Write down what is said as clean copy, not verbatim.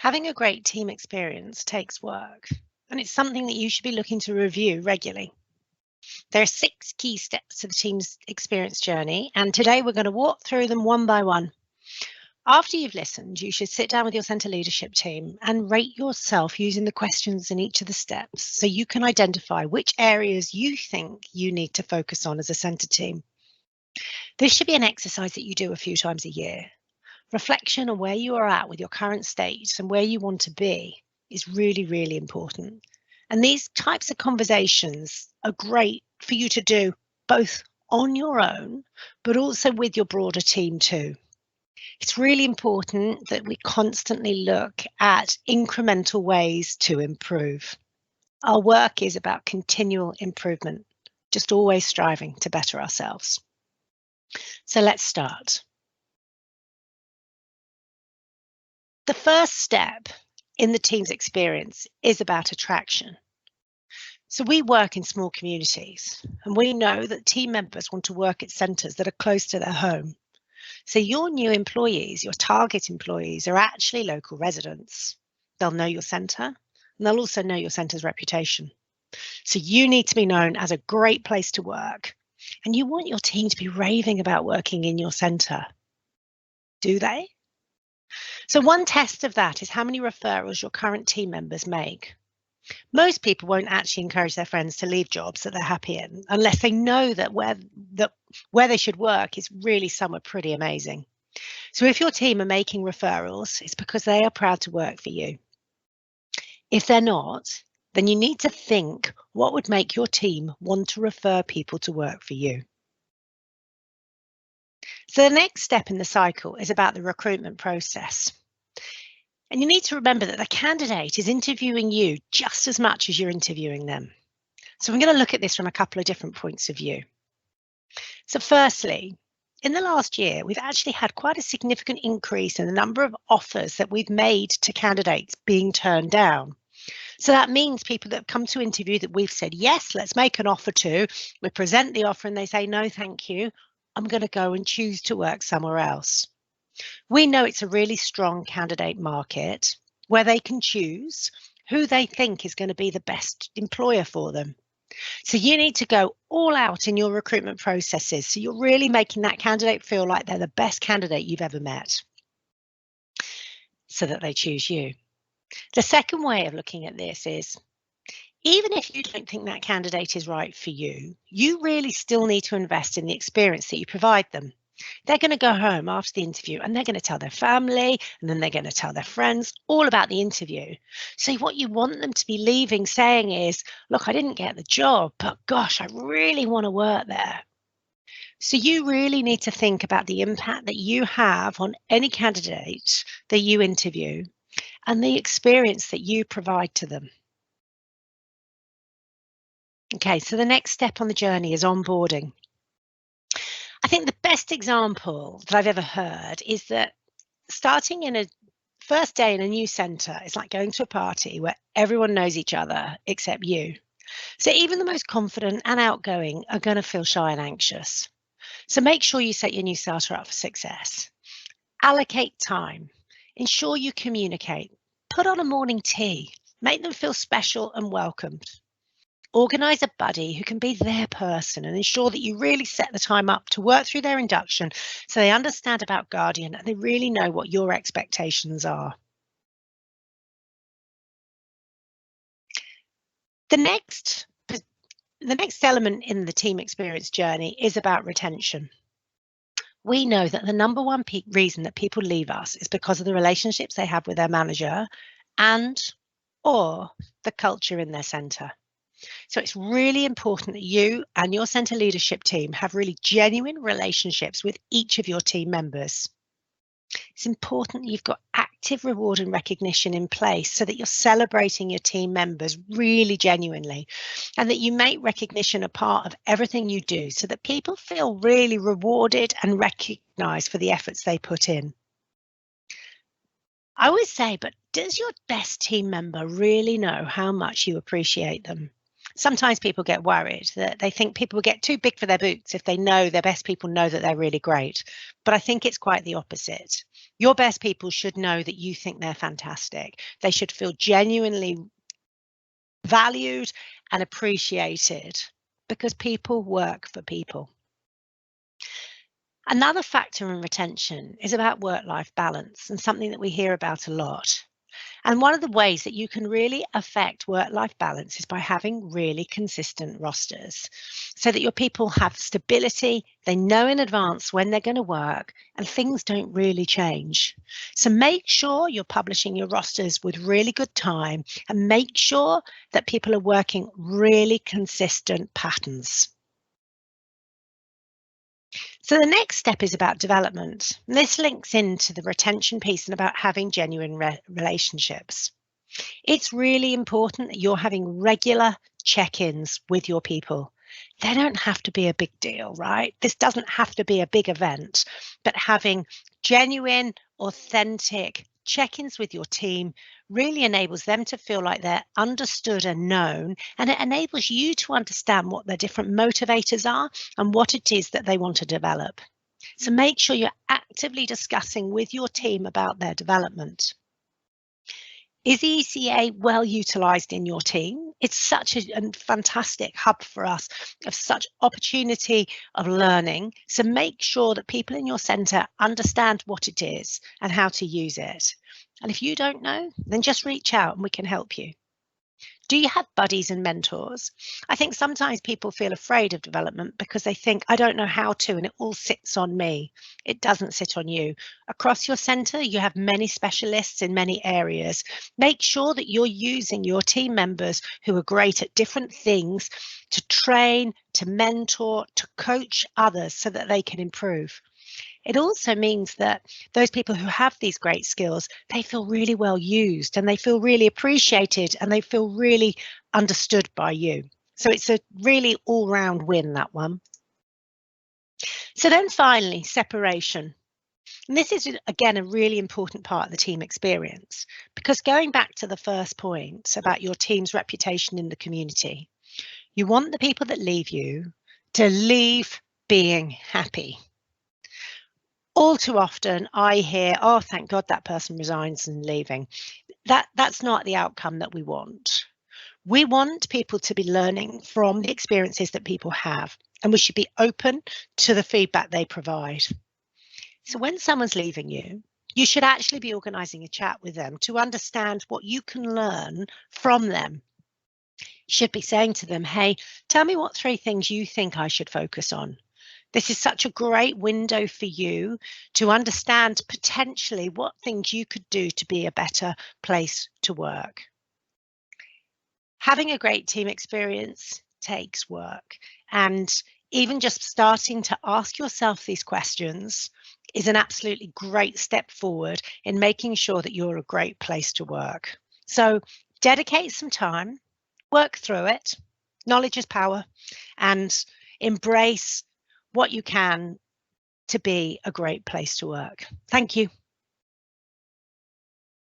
Having a great team experience takes work, and it's something that you should be looking to review regularly. There are 6 key steps to the team's experience journey, and today we're going to walk through them one by one. After you've listened, you should sit down with your centre leadership team and rate yourself using the questions in each of the steps so you can identify which areas you think you need to focus on as a centre team. This should be an exercise that you do a few times a year. Reflection on where you are at with your current state and where you want to be is really, really important. And these types of conversations are great for you to do both on your own, but also with your broader team too. It's really important that we constantly look at incremental ways to improve. Our work is about continual improvement, just always striving to better ourselves. So let's start. The first step in the team's experience is about attraction. So we work in small communities, and we know that team members want to work at centres that are close to their home. So your new employees, your target employees, are actually local residents. They'll know your centre, and they'll also know your centre's reputation. So you need to be known as a great place to work, and you want your team to be raving about working in your centre. Do they? So one test of that is how many referrals your current team members make. Most people won't actually encourage their friends to leave jobs that they're happy in unless they know that where they should work is really somewhere pretty amazing. So if your team are making referrals, it's because they are proud to work for you. If they're not, then you need to think what would make your team want to refer people to work for you. So the next step in the cycle is about the recruitment process. And you need to remember that the candidate is interviewing you just as much as you're interviewing them. So I'm going to look at this from a couple of different points of view. So firstly, in the last year, we've actually had quite a significant increase in the number of offers that we've made to candidates being turned down. So that means people that have come to interview that we've said, yes, let's make an offer to, we present the offer and they say, no, thank you, I'm going to go and choose to work somewhere else. We know it's a really strong candidate market where they can choose who they think is going to be the best employer for them. So you need to go all out in your recruitment processes. So you're really making that candidate feel like they're the best candidate you've ever met so that they choose you. The second way of looking at this is, even if you don't think that candidate is right for you, you really still need to invest in the experience that you provide them. They're going to go home after the interview and they're going to tell their family and then they're going to tell their friends all about the interview. So what you want them to be leaving saying is, look, I didn't get the job, but gosh, I really want to work there. So you really need to think about the impact that you have on any candidate that you interview and the experience that you provide to them. Okay, so the next step on the journey is onboarding. I think the best example that I've ever heard is that starting in a first day in a new centre is like going to a party where everyone knows each other except you. So even the most confident and outgoing are going to feel shy and anxious. So make sure you set your new starter up for success. Allocate time. Ensure you communicate. Put on a morning tea. Make them feel special and welcomed. Organise a buddy who can be their person and ensure that you really set the time up to work through their induction so they understand about Guardian and they really know what your expectations are. The next element in the team experience journey is about retention. We know that the number one reason that people leave us is because of the relationships they have with their manager or the culture in their centre. So it's really important that you and your centre leadership team have really genuine relationships with each of your team members. It's important that you've got active reward and recognition in place so that you're celebrating your team members really genuinely and that you make recognition a part of everything you do so that people feel really rewarded and recognised for the efforts they put in. I always say, but does your best team member really know how much you appreciate them? Sometimes people get worried that they think people will get too big for their boots if they know their best people know that they're really great. But I think it's quite the opposite. Your best people should know that you think they're fantastic. They should feel genuinely valued and appreciated because people work for people. Another factor in retention is about work-life balance, and something that we hear about a lot. And one of the ways that you can really affect work-life balance is by having really consistent rosters so that your people have stability, they know in advance when they're going to work, and things don't really change. So make sure you're publishing your rosters with really good time and make sure that people are working really consistent patterns. So the next step is about development. And this links into the retention piece and about having genuine relationships. It's really important that you're having regular check-ins with your people. They don't have to be a big deal, right? This doesn't have to be a big event, but having genuine, authentic check-ins with your team really enables them to feel like they're understood and known, and it enables you to understand what their different motivators are and what it is that they want to develop. So make sure you're actively discussing with your team about their development. Is ECA well utilised in your team? It's such a fantastic hub for us of such opportunity of learning. So make sure that people in your centre understand what it is and how to use it. And if you don't know, then just reach out and we can help you. Do you have buddies and mentors? I think sometimes people feel afraid of development because they think, I don't know how to, and it all sits on me. It doesn't sit on you. Across your centre, you have many specialists in many areas. Make sure that you're using your team members who are great at different things to train, to mentor, to coach others so that they can improve. It also means that those people who have these great skills, they feel really well used and they feel really appreciated and they feel really understood by you. So it's a really all-round win, that one. So then finally, separation. And this is, again, a really important part of the team experience, because going back to the first point about your team's reputation in the community, you want the people that leave you to leave being happy. All too often I hear, oh, thank God that person resigns and leaving. That's not the outcome that we want. We want people to be learning from the experiences that people have, and we should be open to the feedback they provide. So when someone's leaving you, you should actually be organising a chat with them to understand what you can learn from them. You should be saying to them, hey, tell me what 3 things you think I should focus on. This is such a great window for you to understand potentially what things you could do to be a better place to work. Having a great team experience takes work, and even just starting to ask yourself these questions is an absolutely great step forward in making sure that you're a great place to work. So dedicate some time, work through it. Knowledge is power, and embrace what you can to be a great place to work. Thank you.